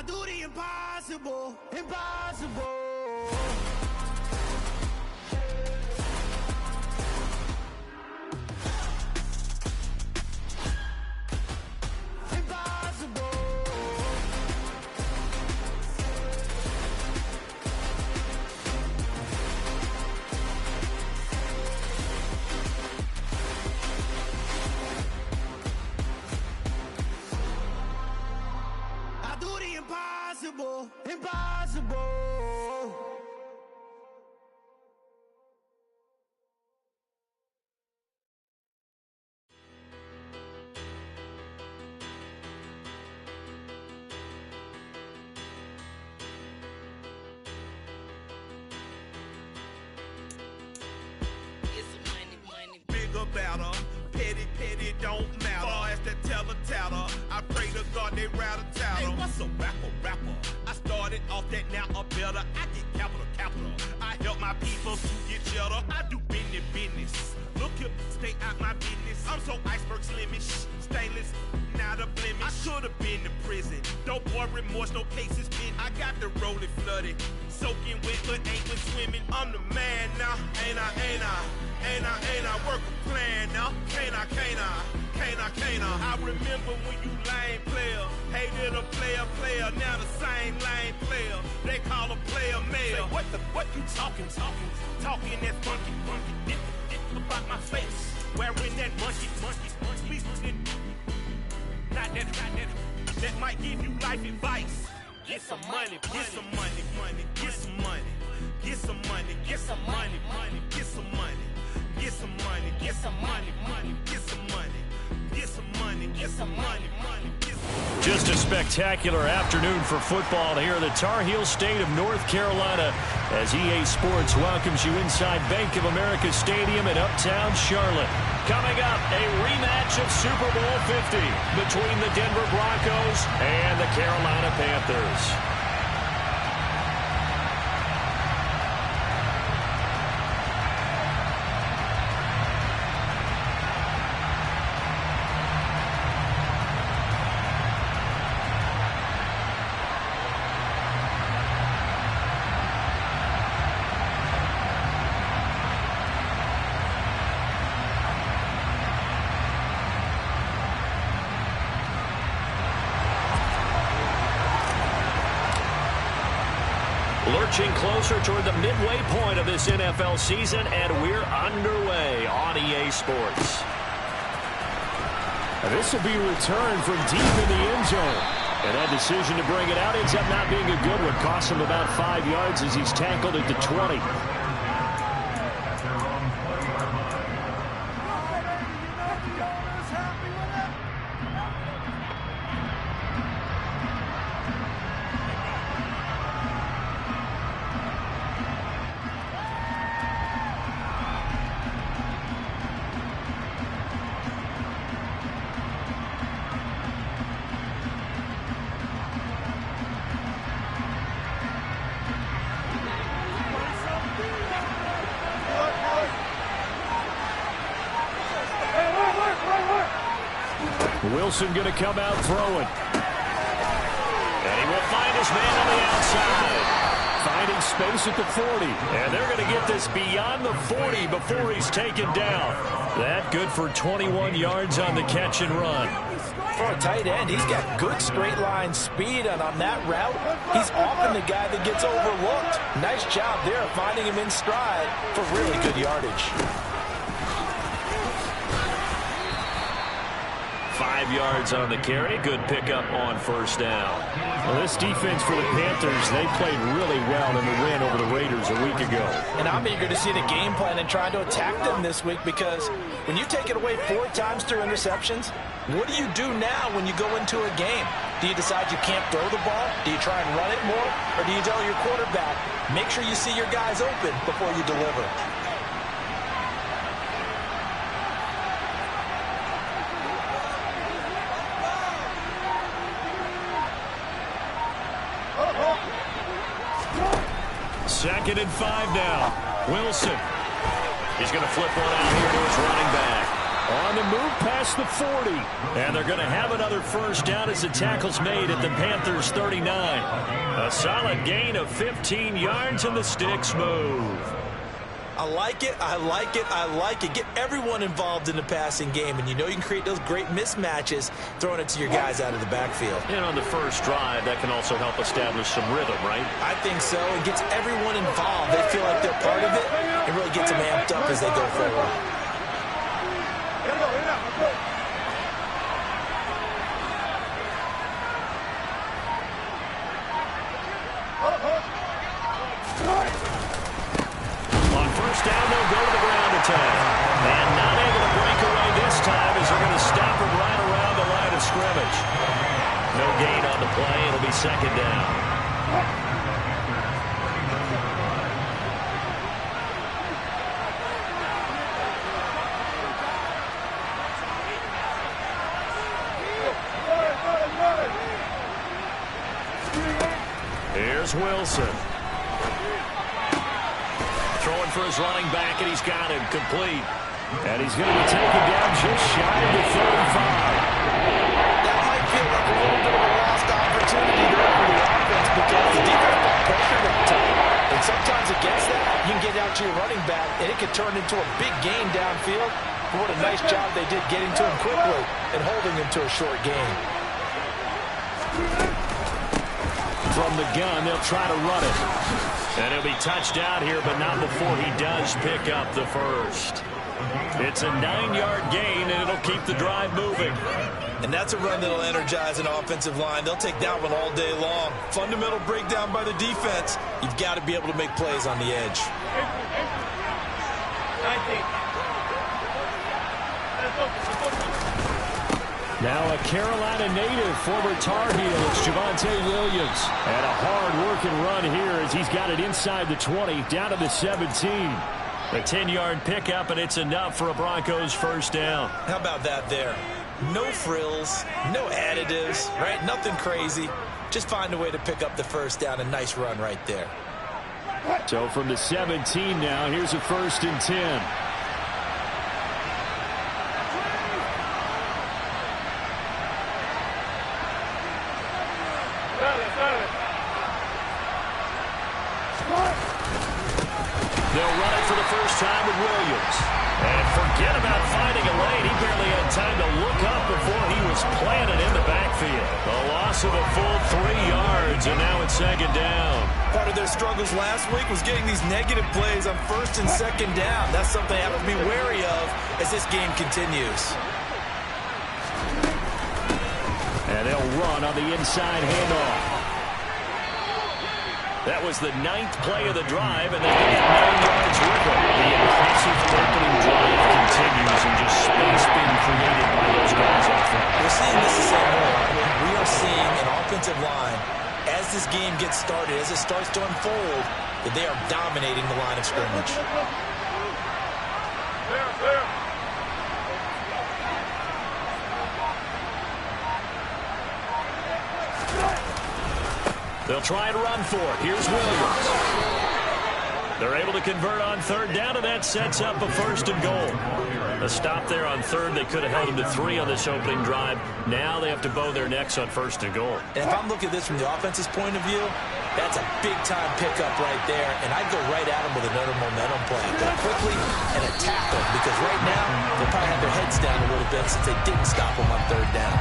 I do the impossible, impossible. Impossible, impossible. Bigger, better, petty, don't matter. As the teller tatter, I pray to God they rattle tatter. Hey, what's a rapper? I started off that, now I'm better. I get capital. I help my people to get cheddar. I do business. Look here, stay out my business. I'm so iceberg slimish, stainless, not a blemish. I should have been to prison. Don't boy remorse, no cases pinned. I got the rolling flooded, soaking wet, but ain't been swimming. I'm the man now, ain't I? Work a plan now, can't I? I remember when you lame player, hated a player, now the same lame player. They call a player mayor. Say, what you talking that funky, dip about my face, wearing that monkey, not that might give you life advice. Get some money, get some money, get some money, get some money, get some money, get some money. Get some money, get some money, get some money, get some money, get some money, get some money. Just a spectacular afternoon for football here in the Tar Heel state of North Carolina as EA Sports welcomes you inside Bank of America Stadium in Uptown Charlotte. Coming up, a rematch of Super Bowl 50 between the Denver Broncos and the Carolina Panthers. Lurching closer toward the midway point of this NFL season, and we're underway on EA Sports. This will be returned from deep in the end zone. And that decision to bring it out ends up not being a good one. Costs him about 5 yards as he's tackled at the 20. Wilson going to come out throwing. And he will find his man on the outside. Finding space at the 40. And they're going to get this beyond the 40 before he's taken down. That good for 21 yards on the catch and run. For a tight end, he's got good straight line speed, and on that route, he's often the guy that gets overlooked. Nice job there finding him in stride for really good yardage. 5 yards on the carry. Good pickup on first down. Well, this defense for the Panthers, they played really well in the win over the Raiders a week ago. And I'm eager to see the game plan and trying to attack them this week, because when you take it away 4 times through interceptions, what do you do now when you go into a game? Do you decide you can't throw the ball? Do you try and run it more? Or do you tell your quarterback, make sure you see your guys open before you deliver? Second and 5 now. Wilson. He's going to flip one out here to his running back. On the move past the 40. And they're going to have another first down as the tackle's made at the Panthers 39. A solid gain of 15 yards and the sticks move. I like it, I like it, I like it. Get everyone involved in the passing game, and you know you can create those great mismatches throwing it to your guys out of the backfield. And on the first drive, that can also help establish some rhythm, right? I think so. It gets everyone involved. They feel like they're part of it. It really gets them amped up as they go forward. First down, they'll go to the ground attack. And not able to break away this time as they're going to stop him right around the line of scrimmage. No gain on the play. It'll be second down. Here's Wilson. Throwing for his running back, and he's got him complete. And he's going to be taken down just shy of the 35. That might feel like a little bit of a lost opportunity there for the offense because the defense got pressured up top. And sometimes against that, you can get out to your running back, and it can turn into a big gain downfield. But what a nice job they did getting to him quickly and holding him to a short gain. From the gun, they'll try to run it. And he'll be touched out here, but not before he does pick up the first. It's a 9-yard gain, and it'll keep the drive moving. And that's a run that'll energize an offensive line. They'll take that one all day long. Fundamental breakdown by the defense. You've got to be able to make plays on the edge. Now a Carolina native, former Tar Heel, it's Javonte Williams. And a hard-working run here as he's got it inside the 20, down to the 17. A 10-yard pickup, and it's enough for a Broncos first down. How about that there? No frills, no additives, right? Nothing crazy. Just find a way to pick up the first down. A nice run right there. So from the 17 now, here's a 1st and 10. They'll run it for the first time with Williams. And forget about finding a lane. He barely had time to look up before he was planted in the backfield. A loss of a full 3 yards, and now it's second down. Part of their struggles last week was getting these negative plays on 1st and 2nd down. That's something they have to be wary of as this game continues. And they'll run on the inside handoff. That was the 9th play of the drive, and they get 9 yards with it. The impressive opening drive continues, and just space being created by those guys up front. We're seeing this the same way, aren't we? We are seeing an offensive line, as this game gets started, as it starts to unfold, that they are dominating the line of scrimmage. They'll try and run for it. Here's Williams. They're able to convert on 3rd down, and that sets up a 1st and goal. A stop there on 3rd. They could have held them to 3 on this opening drive. Now they have to bow their necks on 1st and goal. And if I'm looking at this from the offense's point of view, that's a big-time pickup right there, and I'd go right at them with another momentum play. Go quickly and attack them, because right now they'll probably have their heads down a little bit since they didn't stop them on 3rd down.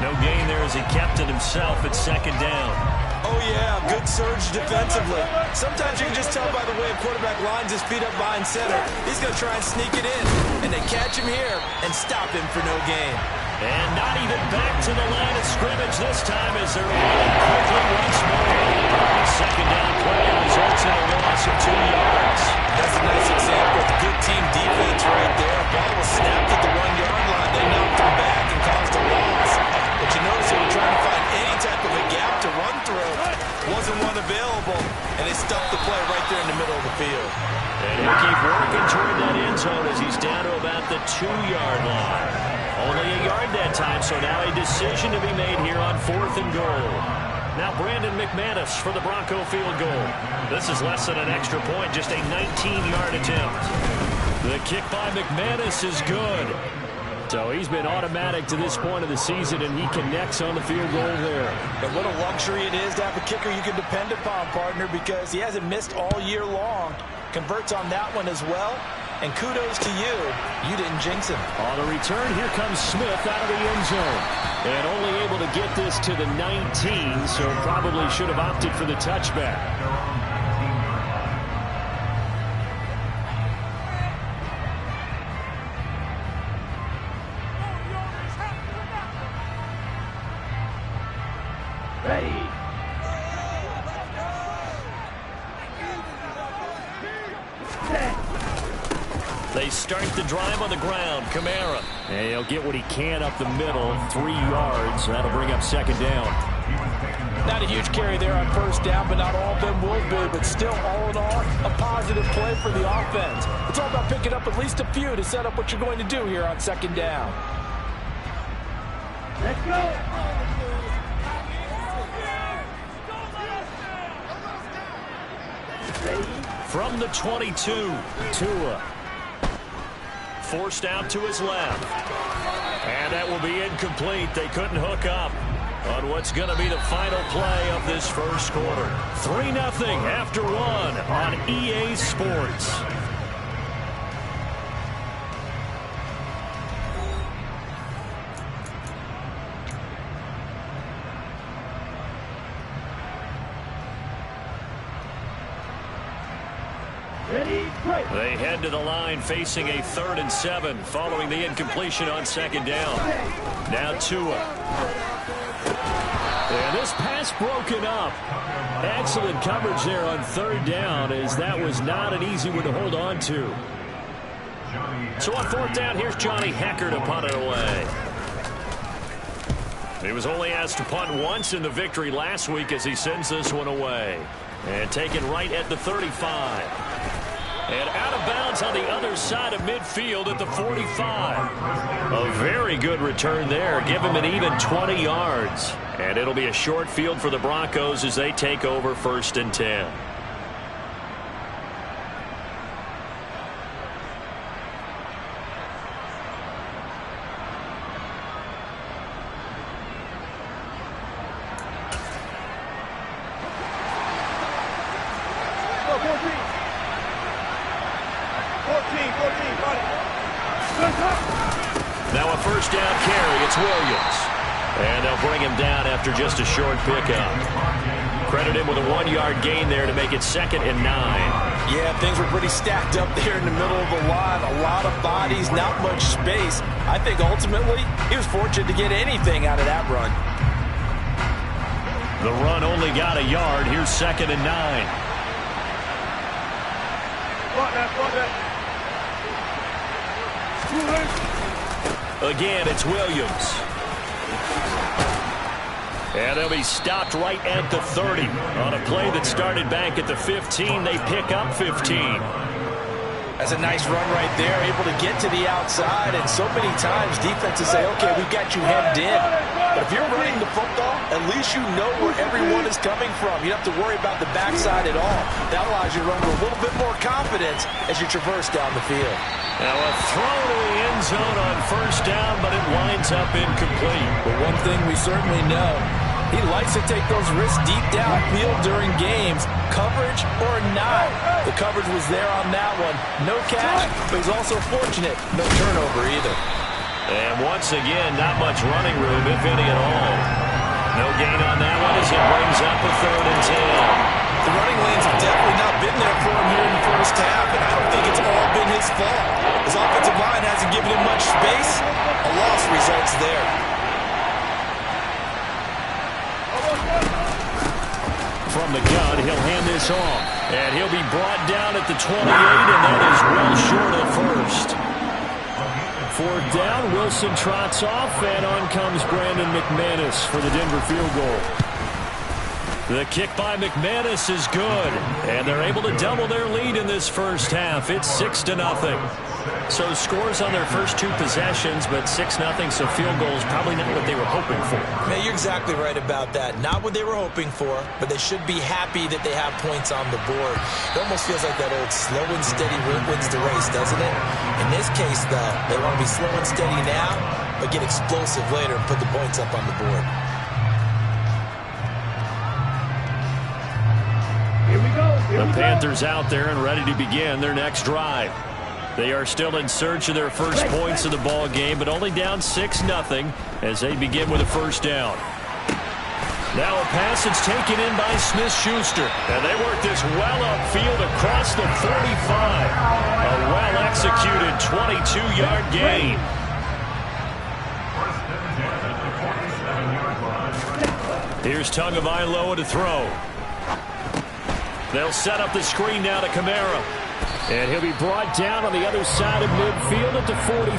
No gain there as he kept it himself at 2nd down. Oh, yeah, good surge defensively. Sometimes you can just tell by the way a quarterback lines his feet up behind center. He's going to try and sneak it in, and they catch him here and stop him for no gain. And not even back to the line of scrimmage this time as they're running quickly once more. The 2nd down play results in a loss of 2 yards. That's a nice example of good team defense right there. Ball was snapped at the 1-yard line. They knocked him back and caused a loss. But you notice they were trying to find any type of a gap to run through. Wasn't one available, and they stuffed the play right there in the middle of the field. And he'll keep working toward that end zone as he's down to about the 2-yard line. Only a yard that time, so now a decision to be made here on 4th and goal. Now Brandon McManus for the Bronco field goal. This is less than an extra point, just a 19-yard attempt. The kick by McManus is good. So he's been automatic to this point of the season, and he connects on the field goal there. And what a luxury it is to have a kicker you can depend upon, partner, because he hasn't missed all year long. Converts on that one as well. And kudos to you. You didn't jinx him. On the return, here comes Smith out of the end zone. And only able to get this to the 19, so probably should have opted for the touchback. They start the drive on the ground. Kamara. And he'll get what he can up the middle. 3 yards. That'll bring up second down. Not a huge carry there on first down, but not all of them will be. But still, all in all, a positive play for the offense. It's all about picking up at least a few to set up what you're going to do here on second down. Let's go. From the 22, Tua. Forced out to his left. And that will be incomplete. They couldn't hook up on what's going to be the final play of this first quarter. 3-0 after 1 on EA Sports. They head to the line facing a 3rd and 7 following the incompletion on second down. Now Tua. And this pass broken up. Excellent coverage there on 3rd down, as that was not an easy one to hold on to. So on 4th down, here's Johnny Hecker to punt it away. He was only asked to punt once in the victory last week as he sends this one away. And taken right at the 35. And out of bounds on the other side of midfield at the 45. A very good return there. Give him an even 20 yards. And it'll be a short field for the Broncos as they take over 1st and 10. Now a 1st down carry. It's Williams. And they'll bring him down after just a short pickup. Credit him with a 1-yard gain there to make it 2nd and 9. Yeah, things were pretty stacked up there in the middle of the line. A lot of bodies, not much space. I think ultimately he was fortunate to get anything out of that run. The run only got a yard. Here's 2nd and 9. Again, it's Williams. And they'll be stopped right at the 30. On a play that started back at the 15, they pick up 15. That's a nice run right there, able to get to the outside. And so many times defenses say, okay, we've got you hemmed in. But if you're running the football, at least you know where everyone is coming from. You don't have to worry about the backside at all. That allows you to run with a little bit more confidence as you traverse down the field. Now a throw to the end zone on 1st down, but it winds up incomplete. But one thing we certainly know, he likes to take those risks deep downfield during games, coverage or not. The coverage was there on that one. No catch, but he's also fortunate. No turnover either. And once again, not much running room, if any at all. No gain on that one as it brings up a 3rd and 10. The running lanes have definitely not been there for him here in the first half, and I don't think it's all been his fault. His offensive line hasn't given him much space. A loss results there. From the gun, he'll hand this off. And he'll be brought down at the 28, and that is well short of 1st. 4th down, Wilson trots off, and on comes Brandon McManus for the Denver field goal. The kick by McManus is good, and they're able to double their lead in this first half. It's 6-0. So scores on their first 2 possessions, but 6-0, so field goals probably not what they were hoping for. Man, you're exactly right about that. Not what they were hoping for, but they should be happy that they have points on the board. It almost feels like that old slow and steady wins the race, doesn't it? In this case, though, they want to be slow and steady now, but get explosive later and put the points up on the board. The Panthers out there and ready to begin their next drive. They are still in search of their first points of the ball game, but only down 6-0 as they begin with a first down. Now a pass that's taken in by Smith-Schuster. And they work this well upfield across the 45. A well-executed 22-yard gain. Here's Tagovailoa to throw. They'll set up the screen now to Kamara. And he'll be brought down on the other side of midfield at the 43.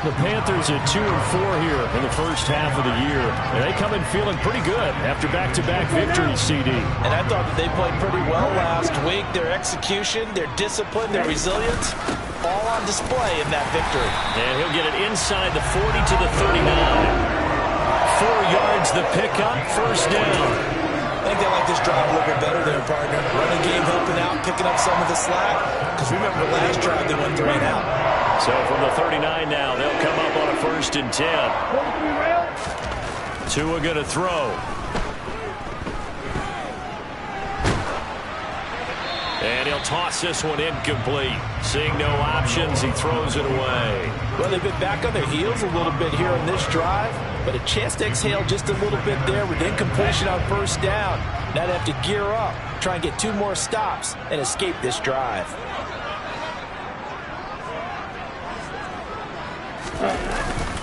The Panthers at 2-4 here in the first half of the year. And they come in feeling pretty good after back-to-back victories, CD. And I thought that they played pretty well last week. Their execution, their discipline, their resilience, all on display in that victory. And he'll get it inside the 40 to the 39. 4 yards the pickup, first down. I think they like this drive a little bit better than their partner. Running game helping out, picking up some of the slack. Because remember, last drive they went 3 and out. So from the 39 now, they'll come up on a 1st and 10. Tua going to throw. And he'll toss this one incomplete. Seeing no options, he throws it away. Well, they've been back on their heels a little bit here on this drive, but a chance to exhale just a little bit there with incompletion on first down. Now they have to gear up, try and get 2 more stops, and escape this drive.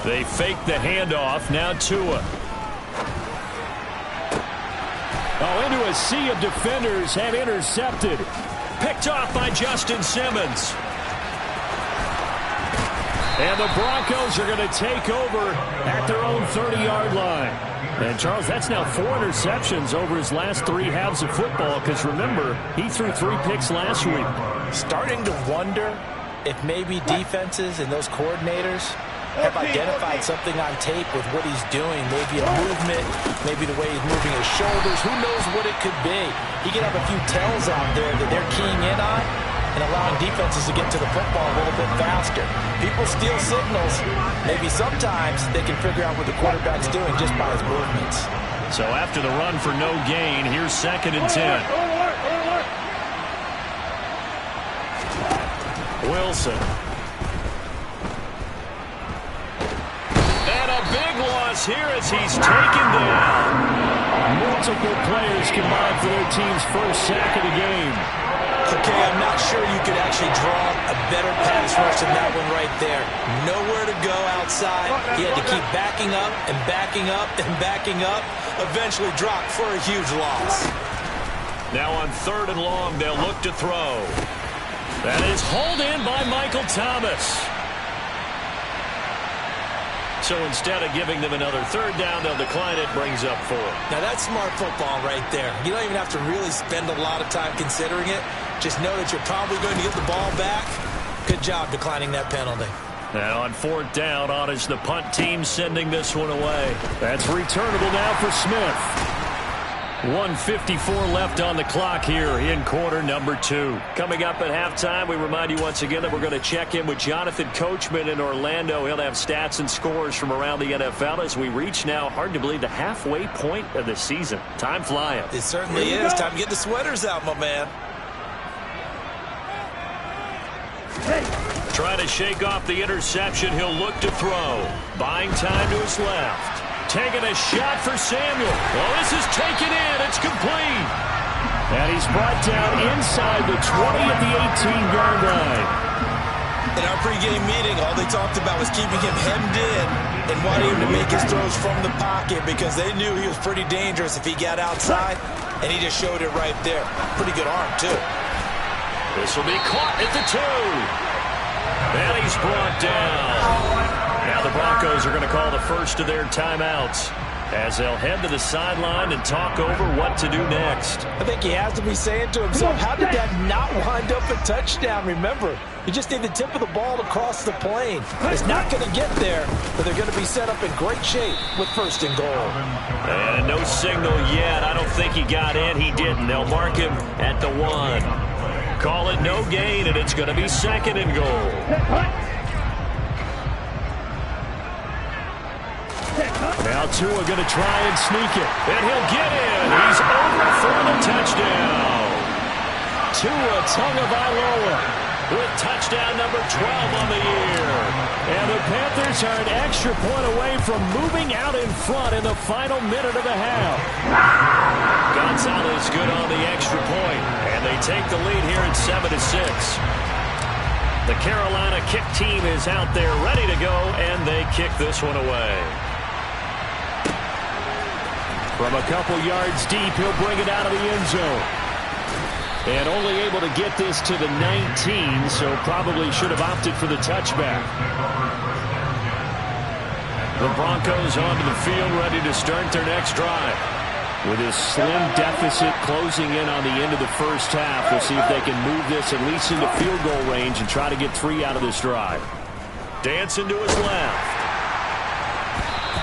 They fake the handoff. Now Tua. Oh, into a sea of defenders and intercepted. Picked off by Justin Simmons. And the Broncos are going to take over at their own 30-yard line. And, Charles, that's now 4 interceptions over his last 3 halves of football because, remember, he threw 3 picks last week. Starting to wonder if maybe defenses and those coordinators have identified something on tape with what he's doing. Maybe a movement, maybe the way he's moving his shoulders. Who knows what it could be? He could have a few tells out there that they're keying in on and allowing defenses to get to the football a little bit faster. People steal signals. Maybe sometimes they can figure out what the quarterback's doing just by his movements. So after the run for no gain, here's 2nd and 10. Wilson. And a big loss here as he's taken down. Multiple players combined for their team's first sack of the game. Okay, I'm not sure you could actually draw a better pass rush than that one right there. Nowhere to go outside. He had to keep backing up and backing up and backing up. Eventually dropped for a huge loss. Now on 3rd and long, they'll look to throw. That is hauled in by Michael Thomas. So instead of giving them another 3rd down, they'll decline it, brings up 4. Now that's smart football right there. You don't even have to really spend a lot of time considering it. Just know that you're probably going to get the ball back. Good job declining that penalty. Now on 4th down, on is the punt team sending this one away. That's returnable now for Smith. 1:54 left on the clock here in quarter number 2. Coming up at halftime, we remind you once again that we're going to check in with Jonathan Coachman in Orlando. He'll have stats and scores from around the NFL as we reach now, hard to believe, the halfway point of the season. Time flying. It certainly is. Time to get the sweaters out, my man. Trying to shake off the interception. He'll look to throw. Buying time to his left. Taking a shot for Samuel. Well, this is taken in. It's complete. And he's brought down inside the 20 at the 18-yard line. In our pregame meeting, all they talked about was keeping him hemmed in and wanting him to make his throws from the pocket because they knew he was pretty dangerous if he got outside, and he just showed it right there. Pretty good arm, too. This will be caught at the 2. And he's brought down. Now the Broncos are going to call the first of their timeouts as they'll head to the sideline and talk over what to do next. I think he has to be saying to himself, how did that not wind up a touchdown? Remember, you just need the tip of the ball to cross the plane. It's not going to get there, but they're going to be set up in great shape with first and goal. And no signal yet. I don't think he got in. He didn't. They'll mark him at the 1. Call it no gain, and it's going to be second and goal. Now Tua going to try and sneak it, and he'll get in. He's over for the touchdown. Tua Tagovailoa with touchdown number 12 on the year. And the Panthers are an extra point away from moving out in front in the final minute of the half. Gonzalez good on the extra point, and they take the lead here at 7-6. The Carolina kick team is out there ready to go, and they kick this one away. From a couple yards deep, he'll bring it out of the end zone. And only able to get this to the 19, so probably should have opted for the touchback. The Broncos onto the field, ready to start their next drive. With his slim deficit closing in on the end of the first half, we'll see if they can move this at least into field goal range and try to get 3 out of this drive. Dancing to his left.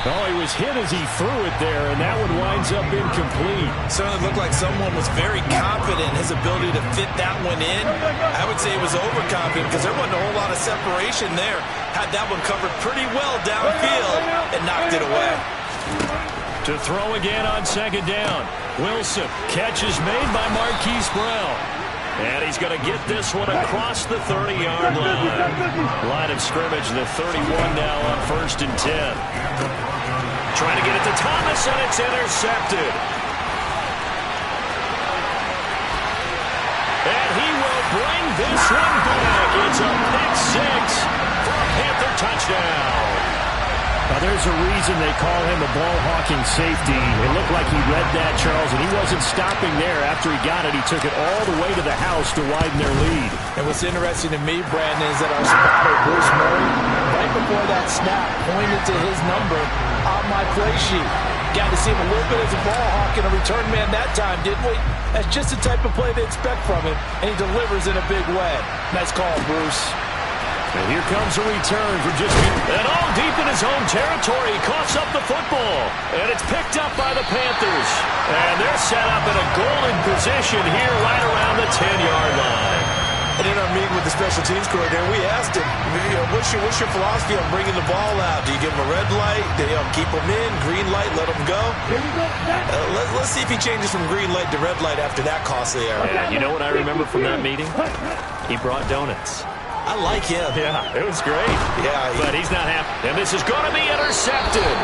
Oh, he was hit as he threw it there, and that one winds up incomplete. Certainly looked like someone was very confident in his ability to fit that one in. I would say he was overconfident because there wasn't a whole lot of separation there. Had that one covered pretty well downfield and knocked it away. To throw again on second down. Wilson. Catch is made by Marquise Brown. And he's going to get this one across the 30-yard line. Line of scrimmage, the 31 now on 1st and 10. Trying to get it to Thomas, and it's intercepted. And he will bring this one back. It's a pick 6 for a Panther touchdown. Now, there's a reason they call him a ball-hawking safety. It looked like he read that, Charles, and he wasn't stopping there. After he got it, he took it all the way to the house to widen their lead. And what's interesting to me, Brandon, is that our spotter, Bruce Murray, right before that snap, pointed to his number on my play sheet. Got to see him a little bit as a ball hawk and a return man that time, didn't we? That's just the type of play they expect from him, and he delivers in a big way. Nice call, Bruce. And here comes a return for just... And all deep in his own territory. He coughs up the football. And it's picked up by the Panthers. And they're set up in a golden position here right around the 10-yard line. And in our meeting with the special teams coordinator, we asked him, what's your philosophy on bringing the ball out? Do you give him a red light? Do you keep him in? Green light, let him go? Let's see if he changes from green light to red light after that costly error. Yeah, you know what I remember from that meeting? He brought donuts. I like him. Yeah, it was great. Yeah, but he's not happy. And this is going to be intercepted.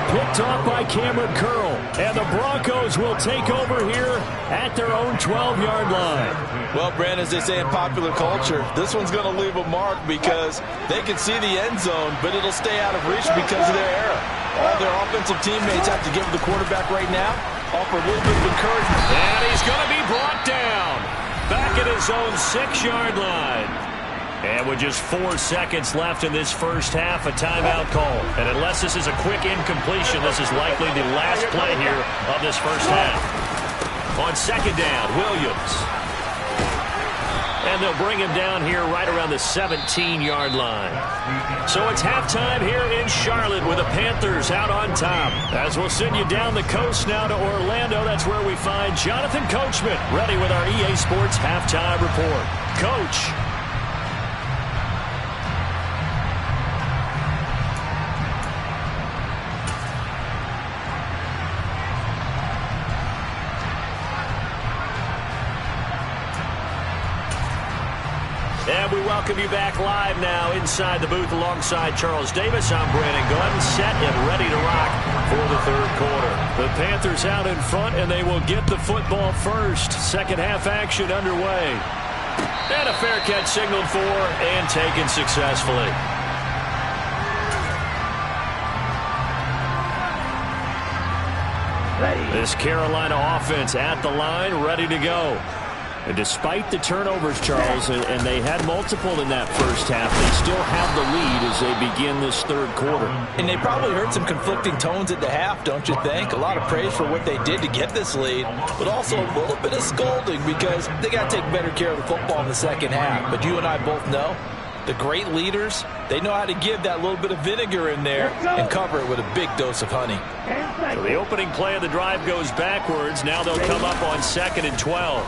Picked off by Cameron Curl. And the Broncos will take over here at their own 12-yard line. Well, Brandon, as they say in popular culture, this one's going to leave a mark because they can see the end zone, but it'll stay out of reach because of their error. All their offensive teammates have to give the quarterback right now, offer a little bit of encouragement. And he's going to be brought down. Back at his own 6-yard line. And with just 4 seconds left in this first half, a timeout call. And unless this is a quick incompletion, this is likely the last play here of this first half. On second down, Williams. And they'll bring him down here right around the 17-yard line. So it's halftime here in Charlotte with the Panthers out on top. As we'll send you down the coast now to Orlando, that's where we find Jonathan Coachman ready with our EA Sports halftime report. Coach. And we welcome you back live now inside the booth alongside Charles Davis. I'm Brandon Glenn, set and ready to rock for the third quarter. The Panthers out in front, and they will get the football first. Second half action underway. And a fair catch signaled for and taken successfully. This Carolina offense at the line, ready to go. And despite the turnovers, Charles, and they had multiple in that first half, they still have the lead as they begin this third quarter. And they probably heard some conflicting tones at the half, don't you think? A lot of praise for what they did to get this lead, but also a little bit of scolding because they got to take better care of the football in the second half. But you and I both know the great leaders, they know how to give that little bit of vinegar in there and cover it with a big dose of honey. So the opening play of the drive goes backwards. Now they'll come up on 2nd and 12.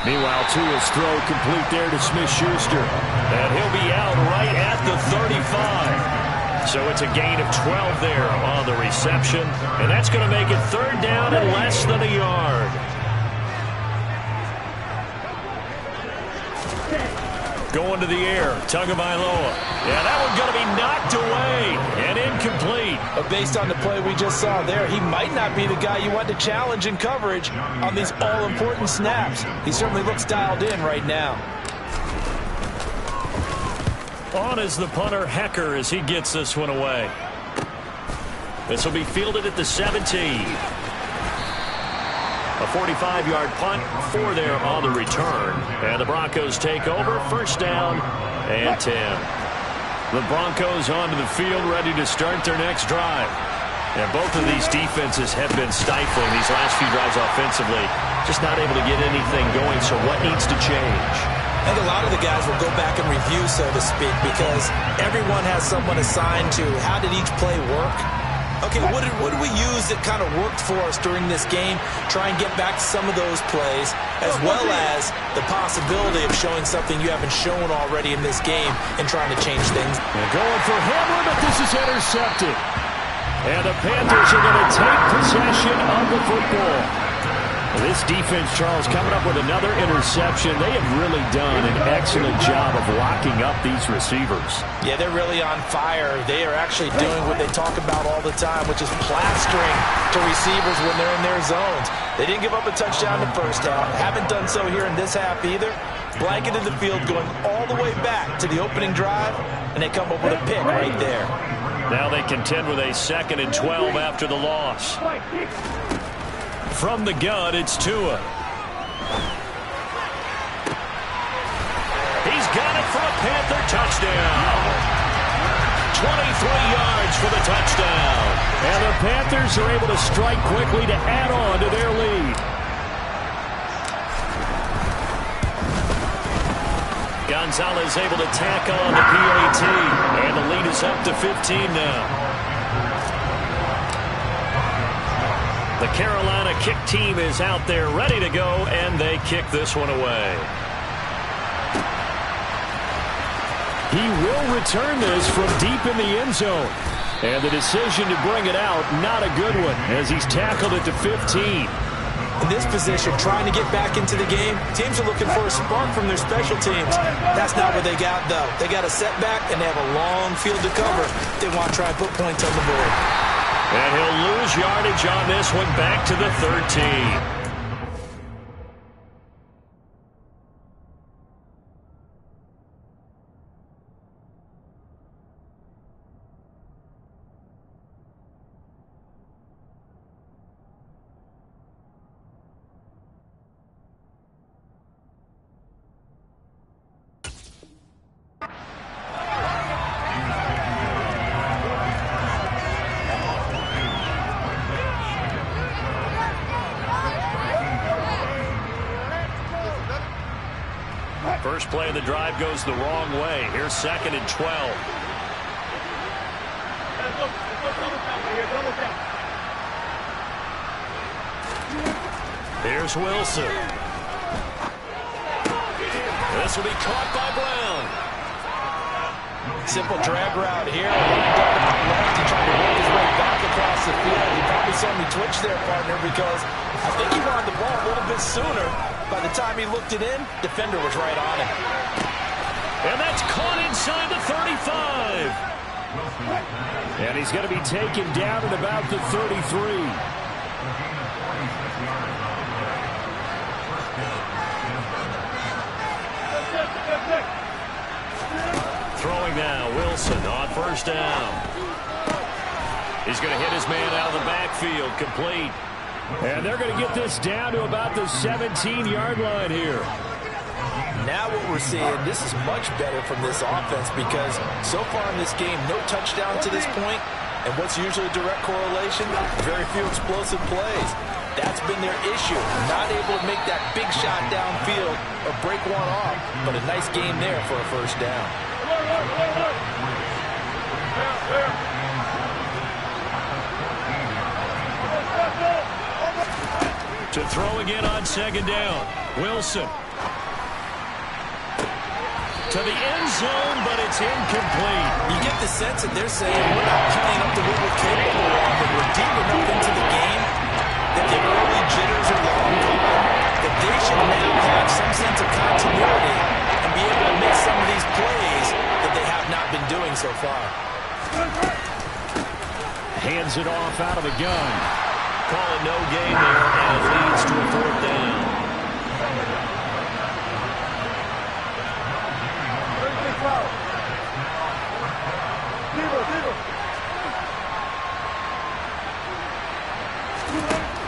Meanwhile, Tua's throw complete there to Smith-Schuster. And he'll be out right at the 35. So it's a gain of 12 there on the reception. And that's going to make it 3rd down and less than a yard. Going to the air, Tagovailoa. Yeah, that one's going to be knocked away and incomplete. But based on the play we just saw there, he might not be the guy you want to challenge in coverage on these all-important snaps. He certainly looks dialed in right now. On is the punter, Hecker, as he gets this one away. This will be fielded at the 17. A 45-yard punt, 4 there on the return. And the Broncos take over, 1st down and 10. The Broncos onto the field, ready to start their next drive. And both of these defenses have been stifling these last few drives offensively. Just not able to get anything going, so what needs to change? I think a lot of the guys will go back and review, so to speak, because everyone has someone assigned to how did each play work. Okay, what did we use that kind of worked for us during this game? Try and get back to some of those plays, as well as the possibility of showing something you haven't shown already in this game and trying to change things. And going for Hamlin, but this is intercepted. And the Panthers are going to take possession of the football. This defense, Charles, coming up with another interception. They have really done an excellent job of locking up these receivers. Yeah, they're really on fire. They are actually doing what they talk about all the time, which is plastering to receivers when they're in their zones. They didn't give up a touchdown in the first half. Haven't done so here in this half either. Blanketed the field going all the way back to the opening drive, and they come up with a pick right there. Now they contend with a 2nd and 12 after the loss. From the gun, it's Tua. He's got it for a Panther touchdown. 23 yards for the touchdown. And the Panthers are able to strike quickly to add on to their lead. Gonzalez able to tackle on the PAT. And the lead is up to 15 now. The Carolina kick team is out there ready to go, and they kick this one away. He will return this from deep in the end zone. And the decision to bring it out, not a good one, as he's tackled it to 15. In this position, trying to get back into the game, teams are looking for a spark from their special teams. That's not what they got, though. They got a setback, and they have a long field to cover. They want to try and put points on the board. And he'll lose yardage on this one, back to the 13. First play of the drive goes the wrong way. Here's 2nd and 12. Here's Wilson. This will be caught by Brown. Simple drag route here. Lined up on the left. He tried to work his way back across the field. You probably saw me twitch there, partner, because I think he wanted the ball a little bit sooner. By the time he looked it in, defender was right on him. And that's caught inside the 35. And he's going to be taken down at about the 33. Throwing now, Wilson on first down. He's going to hit his man out of the backfield, complete. And they're going to get this down to about the 17-yard line here. Now what we're seeing, this is much better from this offense because so far in this game, no touchdown to this point. And what's usually a direct correlation? Very few explosive plays. That's been their issue. Not able to make that big shot downfield or break one off. But a nice game there for a first down. To throw again on second down. Wilson. To the end zone, but it's incomplete. You get the sense that they're saying we're not playing up to what we're capable of, and we're deep enough into the game that the early jitters are long gone, that they should now have some sense of continuity and be able to make some of these plays that they have not been doing so far. Hands it off out of the gun. Call it no gain there, and it leads to a fourth down.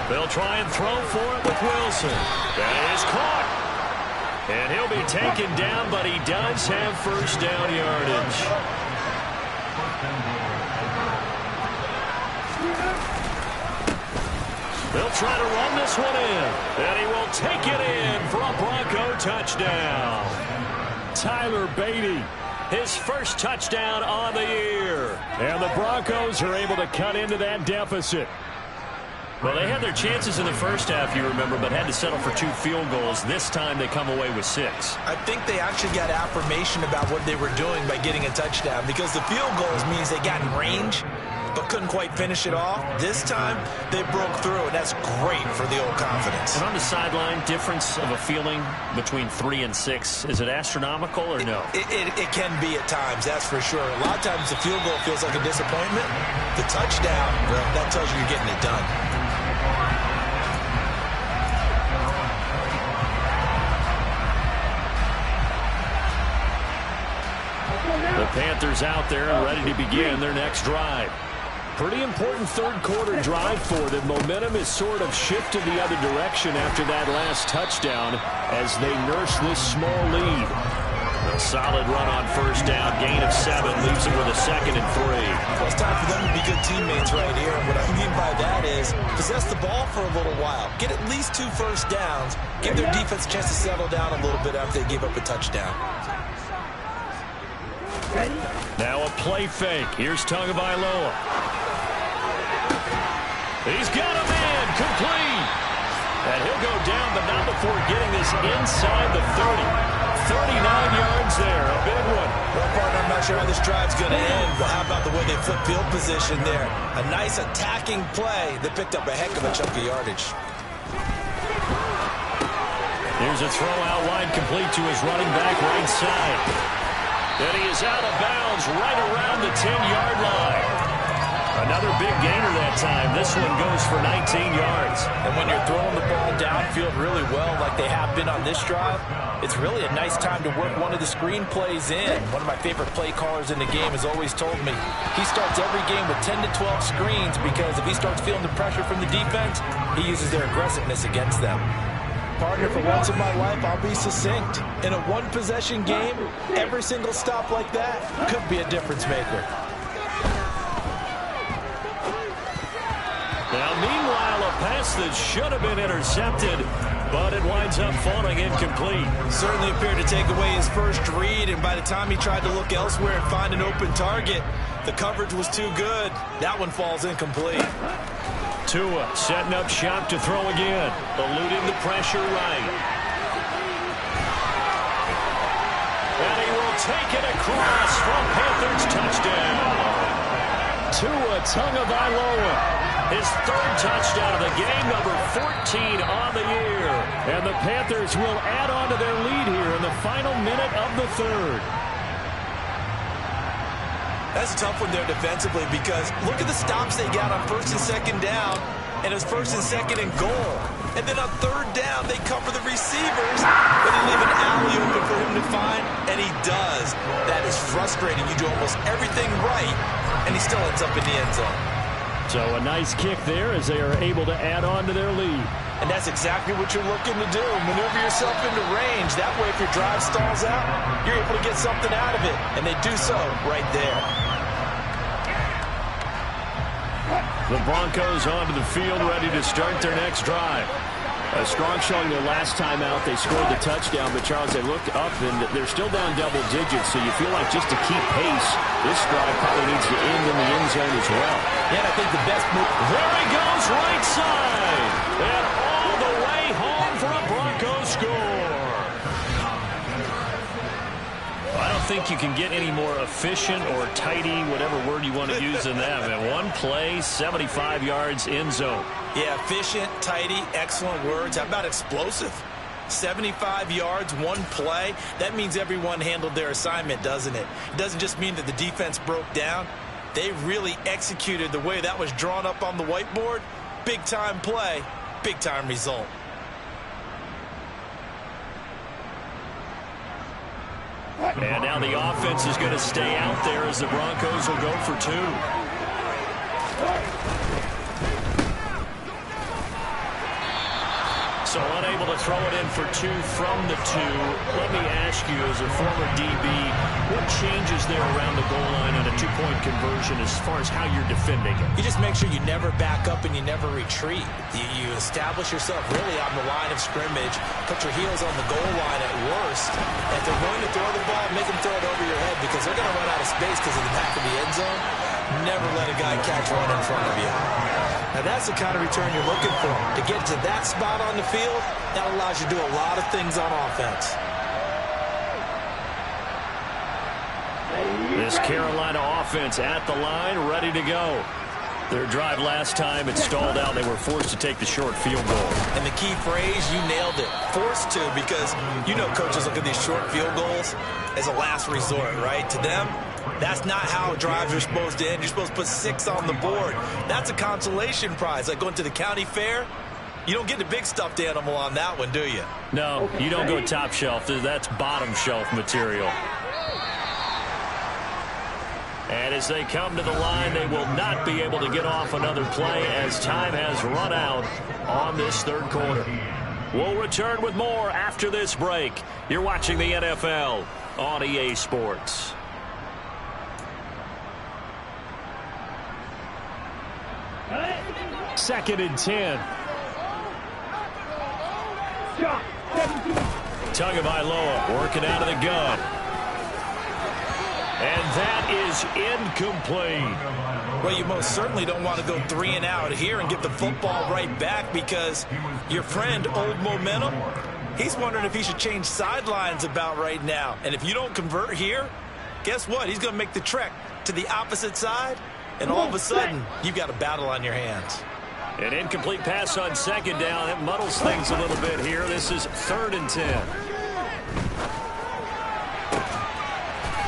They'll try and throw for it with Wilson. That is caught. And he'll be taken down, but he does have first down yardage. They'll try to run this one in. And he will take it in for a Bronco touchdown. Tyler Beatty, his first touchdown on the year. And the Broncos are able to cut into that deficit. Well, they had their chances in the first half, you remember, but had to settle for 2 field goals. This time they come away with 6. I think they actually got affirmation about what they were doing by getting a touchdown because the field goals means they got in range but couldn't quite finish it off. This time they broke through, and that's great for the old confidence. And on the sideline, difference of a feeling between 3 and 6, is it astronomical or no? It can be at times, that's for sure. A lot of times the field goal feels like a disappointment. The touchdown, well, that tells you you're getting it done. The Panthers out there and ready to begin their next drive. Pretty important third quarter drive for them. Momentum is sort of shifted the other direction after that last touchdown as they nurse this small lead. A solid run on first down, gain of 7, leaves it with a 2nd and 3. Well, it's time for them to be good teammates right here. And what I mean by that is possess the ball for a little while. Get at least 2 first downs. Give their defense a chance to settle down a little bit after they give up a touchdown. Now a play fake. Here's Tagovailoa. He's got a man, complete. And he'll go down, but not before getting this inside the 30. 39 yards there, a big one. Well, partner, I'm not sure how this drive's going to end, but how about the way they flip field position there? A nice attacking play that picked up a heck of a chunk of yardage. Here's a throw out wide, complete to his running back right side. And he is out of bounds right around the 10-yard line. Another big gainer that time. This one goes for 19 yards. And when you're throwing the ball downfield really well like they have been on this drive, it's really a nice time to work one of the screen plays in. One of my favorite play callers in the game has always told me he starts every game with 10 to 12 screens because if he starts feeling the pressure from the defense, he uses their aggressiveness against them. Partner, for once in my life, I'll be succinct. In a one-possession game, every single stop like that could be a difference maker. Now, meanwhile, a pass that should have been intercepted, but it winds up falling incomplete. Certainly appeared to take away his first read, and by the time he tried to look elsewhere and find an open target, the coverage was too good. That one falls incomplete. Tua setting up shop to throw again, eluding the pressure right. And he will take it across for a Panthers touchdown. Tua Tagovailoa, his 3rd touchdown of the game, number 14 on the year. And the Panthers will add on to their lead here in the final minute of the 3rd. That's a tough one there defensively because look at the stops they got on 1st and 2nd down, and it was 1st and 2nd and goal. And then on 3rd down, they cover the receivers, but they leave an alley open for him to find, and he does. That is frustrating. You do almost everything right, and he still ends up in the end zone. So a nice kick there as they are able to add on to their lead. And that's exactly what you're looking to do. Maneuver yourself into range. That way, if your drive stalls out, you're able to get something out of it. And they do so right there. The Broncos onto the field, ready to start their next drive. A strong showing their last time out. They scored the touchdown, but Charles, they looked up and they're still down double digits, so you feel like just to keep pace, this drive probably needs to end in the end zone as well. Yeah, I think the best move. There he goes, right side. And all the way home for a Broncos score. I don't think you can get any more efficient or tidy, whatever word you want to use in that. And one play, 75 yards in zone. Yeah, efficient, tidy, excellent words. How about explosive? 75 yards, one play. That means everyone handled their assignment, doesn't it? It doesn't just mean that the defense broke down. They really executed the way that was drawn up on the whiteboard. Big-time play, big-time result. And now the offense is going to stay out there as the Broncos will go for two. So unable to throw it in for two from the two. Let me ask you, as a former DB, what changes there around the goal line on a two-point conversion as far as how you're defending it? You just make sure you never back up and you never retreat. You establish yourself really on the line of scrimmage, put your heels on the goal line at worst. And if they're going to throw the ball, make them throw it over your head because they're going to run out of space because of the back of the end zone. Never let a guy catch one in front of you. Now that's the kind of return you're looking for. To get to that spot on the field, that allows you to do a lot of things on offense. This Carolina offense at the line, ready to go. Their drive last time, it stalled out. They were forced to take the short field goal. And the key phrase, you nailed it. Forced to, because you know coaches look at these short field goals as a last resort, right? To them, that's not how drives are supposed to end. You're supposed to put 6 on the board. That's a consolation prize. Like going to the county fair, you don't get the big stuffed animal on that one, do you? No, you don't go top shelf. That's bottom shelf material. And as they come to the line, they will not be able to get off another play as time has run out on this third quarter. We'll return with more after this break. You're watching the NFL on EA Sports. Second and 10. Tagovailoa working out of the gun. And that is incomplete. Well, you most certainly don't want to go 3 and out here and get the football right back because your friend, Old Momentum, he's wondering if he should change sidelines about right now. And if you don't convert here, guess what? He's going to make the trek to the opposite side, and all of a sudden, you've got a battle on your hands. An incomplete pass on second down. It muddles things a little bit here. This is 3rd and 10.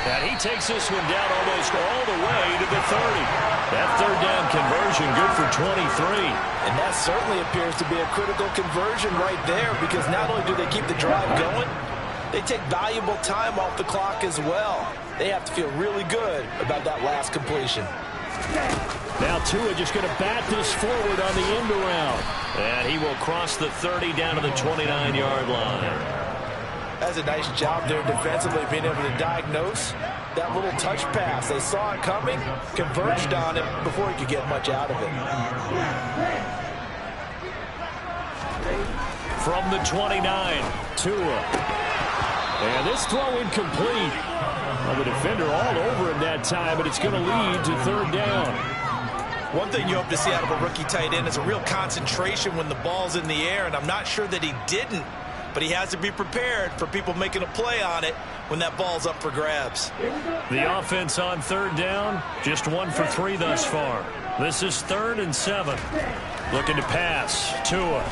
And he takes this one down almost all the way to the 30. That 3rd down conversion good for 23. And that certainly appears to be a critical conversion right there because not only do they keep the drive going, they take valuable time off the clock as well. They have to feel really good about that last completion. Now Tua just going to bat this forward on the end around. And he will cross the 30 down to the 29-yard line. That's a nice job there defensively, being able to diagnose that little touch pass. They saw it coming, converged on it before he could get much out of it. From the 29, Tua. And this throw incomplete. Well, the defender all over him that time, but it's going to lead to 3rd down. One thing you hope to see out of a rookie tight end is a real concentration when the ball's in the air, and I'm not sure that he didn't. But he has to be prepared for people making a play on it when that ball's up for grabs. The offense on 3rd down, just 1 for 3 thus far. This is 3rd and 7. Looking to pass. Tua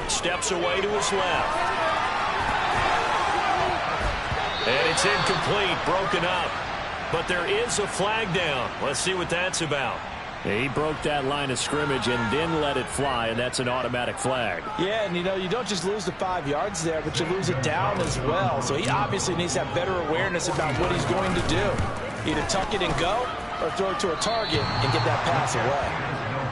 steps away to his left. And it's incomplete, broken up. But there is a flag down. Let's see what that's about. He broke that line of scrimmage and didn't let it fly, and that's an automatic flag. Yeah, and you don't just lose the 5 yards there, but you lose it down as well. So he obviously needs to have better awareness about what he's going to do. Either tuck it and go or throw it to a target and get that pass away.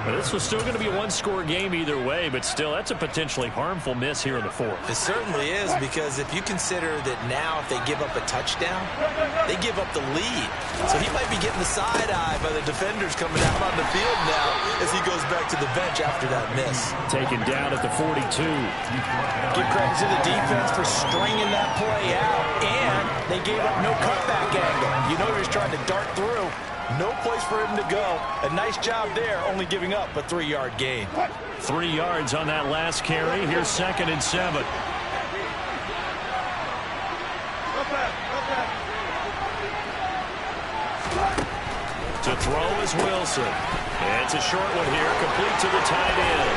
Well, this was still going to be a one-score game either way, but still, that's a potentially harmful miss here in the fourth. It certainly is, because if you consider that now if they give up a touchdown, they give up the lead. So he might be getting the side-eye by the defenders coming out on the field now as he goes back to the bench after that miss. Taken down at the 42. Give credit to the defense for stringing that play out, and they gave up no cutback angle. You know he was trying to dart through. No place for him to go. A nice job there, only giving up a 3-yard gain. 3 yards on that last carry. Here's 2nd and 7. To throw is Wilson. And it's a short one here, complete to the tight end.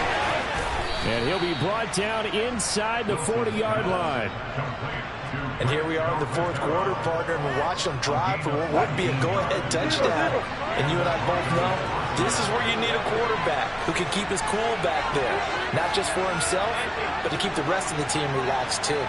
And he'll be brought down inside the 40-yard line. And here we are in the fourth quarter, partner, and we're watching them drive for what would be a go-ahead touchdown. And you and I both know this is where you need a quarterback who can keep his cool back there. Not just for himself, but to keep the rest of the team relaxed, too.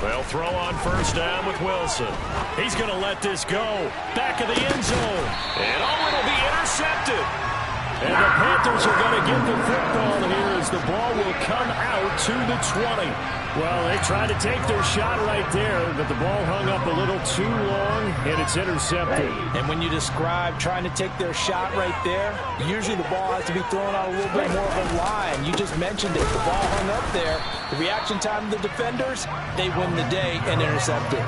Well, throw on first down with Wilson. He's going to let this go. Back of the end zone. And it'll be intercepted. And the Panthers are going to get the football here as the ball will come out to the 20. Well, they tried to take their shot right there, but the ball hung up a little too long, and it's intercepted. And when you describe trying to take their shot right there, usually the ball has to be thrown out a little bit more of a line. You just mentioned it. The ball hung up there. The reaction time of the defenders, they win the day and intercept it.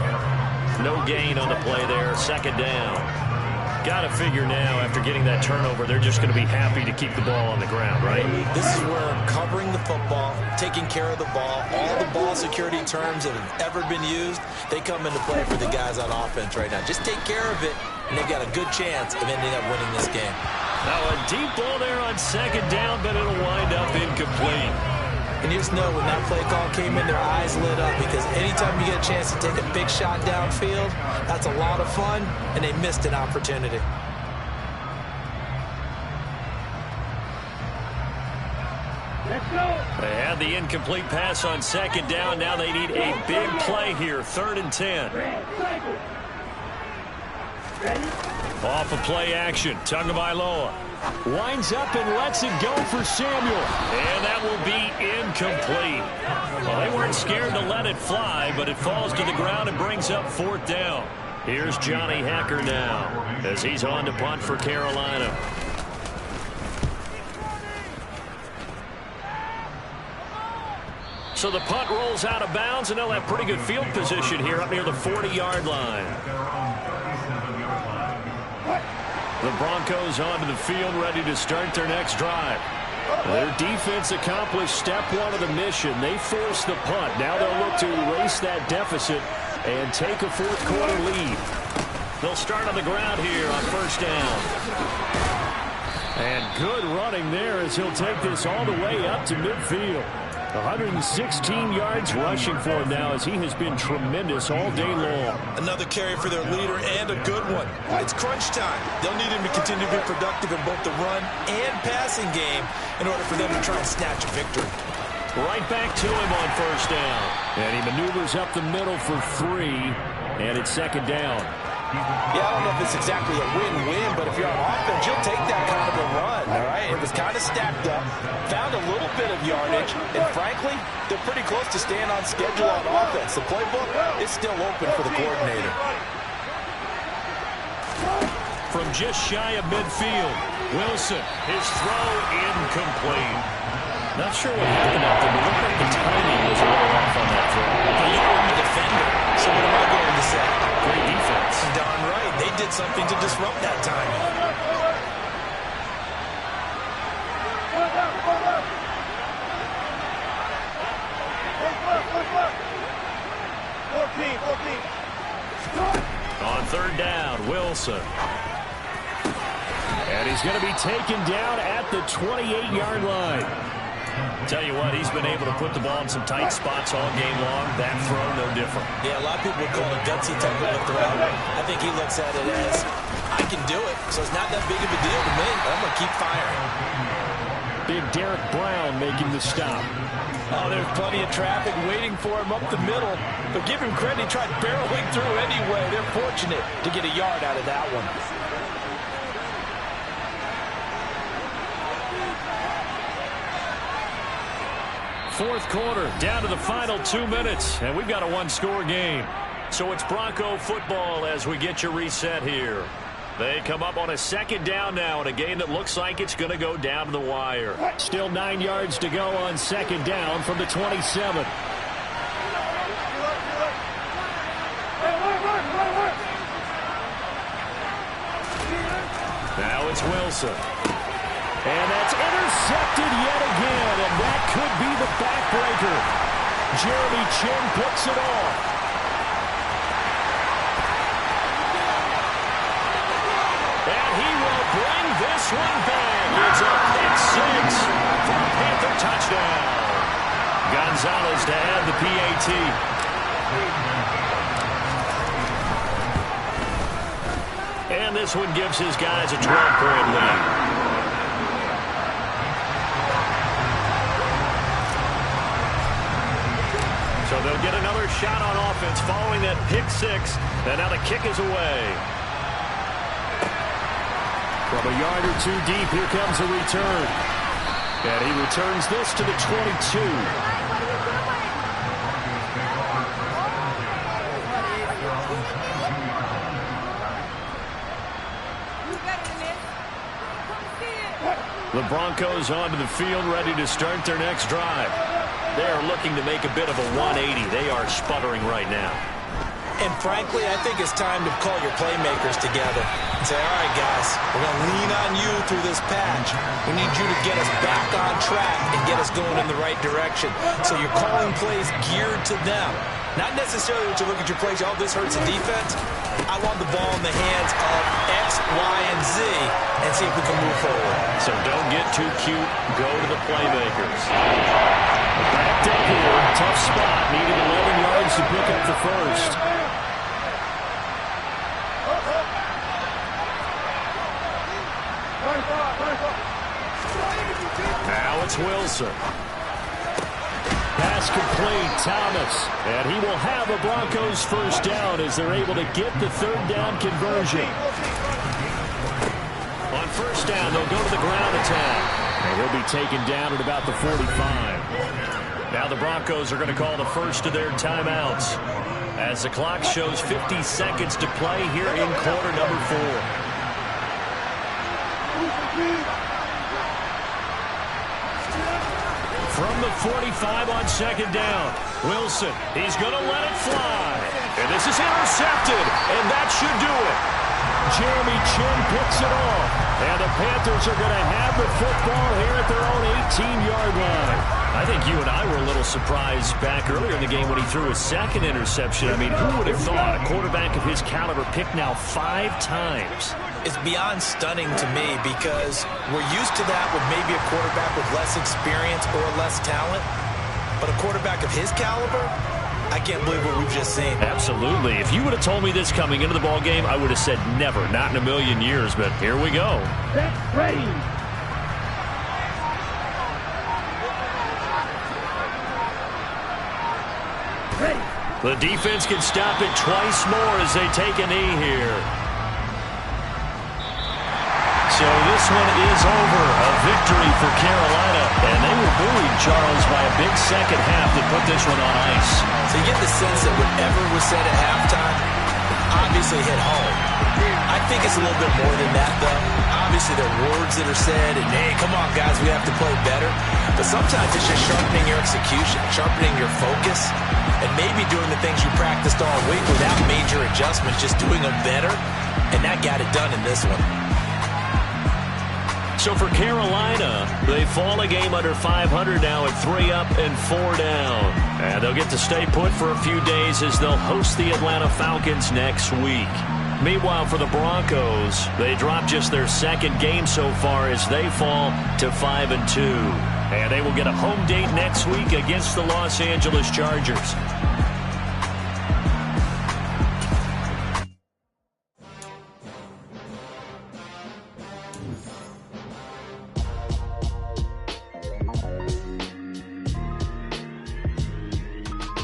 No gain on the play there. 2nd down. Got to figure now, after getting that turnover, they're just going to be happy to keep the ball on the ground, right? This is where covering the football, taking care of the ball, all the ball security terms that have ever been used, they come into play for the guys on offense right now. Just take care of it, and they've got a good chance of ending up winning this game. Now a deep ball there on 2nd down, but it'll wind up incomplete. And you just know when that play call came in, their eyes lit up, because anytime you get a chance to take a big shot downfield, that's a lot of fun, and they missed an opportunity. They had the incomplete pass on 2nd down. Now they need a big play here. 3rd and 10. Off of play action. Tagovailoa winds up and lets it go for Samuel. And that will be incomplete. Well, they weren't scared to let it fly, but it falls to the ground and brings up 4th down. Here's Johnny Hacker now as he's on to punt for Carolina. So the punt rolls out of bounds, and they'll have pretty good field position here up near the 40-yard line. The Broncos onto the field, ready to start their next drive. Their defense accomplished step 1 of the mission. They forced the punt. Now they'll look to erase that deficit and take a fourth quarter lead. They'll start on the ground here on 1st down. And good running there as he'll take this all the way up to midfield. 116 yards rushing for him now as he has been tremendous all day long. Another carry for their leader, and a good one. It's crunch time. They'll need him to continue to be productive in both the run and passing game in order for them to try and snatch a victory. Right back to him on 1st down. And he maneuvers up the middle for 3, and it's 2nd down. Yeah, I don't know if it's exactly a win-win, but if you're on offense, you'll take that kind of a run, all right? It was kind of stacked up, found a little bit of yardage, and frankly, they're pretty close to staying on schedule on offense. The playbook is still open for the coordinator. From just shy of midfield, Wilson, his throw incomplete. Not sure what happened out there, but it looked like the timing was a little off on that throw. But you were the defender, so what am I going to say? Great defense. Darn right. They did something to disrupt that timing. On 3rd down, Wilson. And he's going to be taken down at the 28-yard line. Tell you what, he's been able to put the ball in some tight spots all game long. That throw, no different. Yeah, a lot of people would call it a gutsy type of a throw. I think he looks at it as, I can do it, so it's not that big of a deal to me. I'm going to keep firing. Big Derek Brown making the stop. Oh, there's plenty of traffic waiting for him up the middle. But give him credit, he tried barreling through anyway. They're fortunate to get a yard out of that one. Fourth quarter, down to the final 2 minutes, and we've got a one-score game. So it's Bronco football as we get you reset here. They come up on a second down now in a game that looks like it's going to go down to the wire. Still 9 yards to go on second down from the 27. Now it's Wilson. And that's intercepted yet again, and that could be the backbreaker. Jeremy Chin picks it off. And he will bring this one back. It's a pick six for a Panther touchdown. Gonzalez to add the PAT. And this one gives his guys a 12-point lead. So they'll get another shot on offense following that pick six. And now the kick is away. From a yard or two deep, here comes a return. And he returns this to the 22. The Broncos onto the field, ready to start their next drive. They are looking to make a bit of a 180. They are sputtering right now. And frankly, I think it's time to call your playmakers together and say, all right, guys, we're going to lean on you through this patch. We need you to get us back on track and get us going in the right direction. So you're calling plays geared to them. Not necessarily that you look at your plays, oh, this hurts the defense. I want the ball in the hands of X, Y, and Z and see if we can move forward. So don't get too cute. Go to the playmakers. Backed up here. Tough spot. Needed 11 yards to pick up the first. Now it's Wilson. Pass complete, Thomas. And he will have a Broncos first down as they're able to get the third down conversion. On first down, they'll go to the ground attack. And he'll be taken down at about the 45. Now the Broncos are going to call the first of their timeouts as the clock shows 50 seconds to play here in quarter number 4. From the 45 on second down, Wilson, he's going to let it fly. And this is intercepted, and that should do it. Jeremy Chin picks it off. And the Panthers are going to have the football here at their own 18-yard line. I think you and I were a little surprised back earlier in the game when he threw his second interception. I mean, who would have thought a quarterback of his caliber picked now 5 times? It's beyond stunning to me because we're used to that with maybe a quarterback with less experience or less talent. But a quarterback of his caliber, I can't believe what we've just seen. Absolutely. If you would have told me this coming into the ball game, I would have said never, not in a million years. But here we go. Ready. The defense can stop it twice more as they take a knee here. So this one is over. A victory for Carolina. And they were buoyed, Charles, by a big second half that put this one on ice. So you get the sense that whatever was said at halftime obviously hit home. I think it's a little bit more than that, though. Obviously, there are words that are said, and, hey, come on, guys, we have to play better. But sometimes it's just sharpening your execution, sharpening your focus, and maybe doing the things you practiced all week without major adjustments, just doing them better, and that got it done in this one. So for Carolina, they fall a game under 500 now at 3 up and 4 down. And they'll get to stay put for a few days as they'll host the Atlanta Falcons next week. Meanwhile, for the Broncos, they drop just their second game so far as they fall to 5-2. And they will get a home date next week against the Los Angeles Chargers.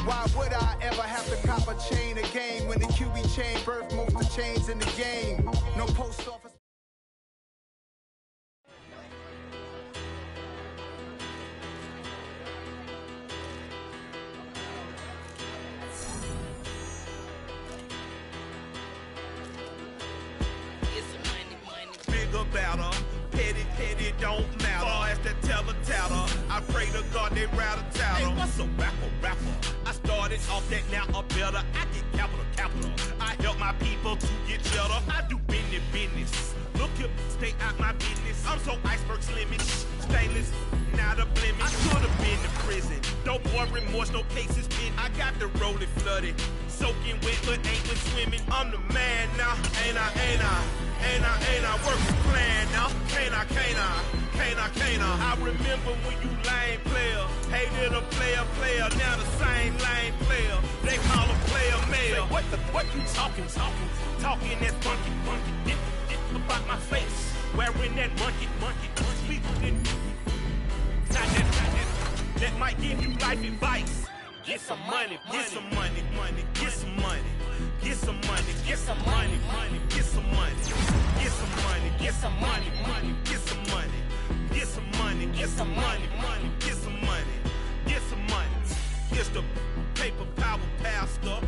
Why would I ever have to cop a chain a game when the QB chain birthed most of the chains in the game? No post office. Bigger batter, petty don't matter. Far as the teller, I pray to God they rattle tattle. Hey, what's a rapper? I started off that, now I'm better. I get capital. I help my people to get cheddar. I do business. Look here, stay out my business. I'm so iceberg slimming, stainless, not a blemish. I could have been to prison. No more remorse, no cases pinned. I got the rolling flooded, soaking wet, but ain't been swimming. I'm the man now, ain't I? Work the plan now, can't I? I remember when you lame player, hated a player, now the same lame player. They call a player mayor. What you talking? Talking that funky, dip about my face. Wearing that monkey. People didn't. Not that might give you life advice. Get some money. It's the paper power pastor.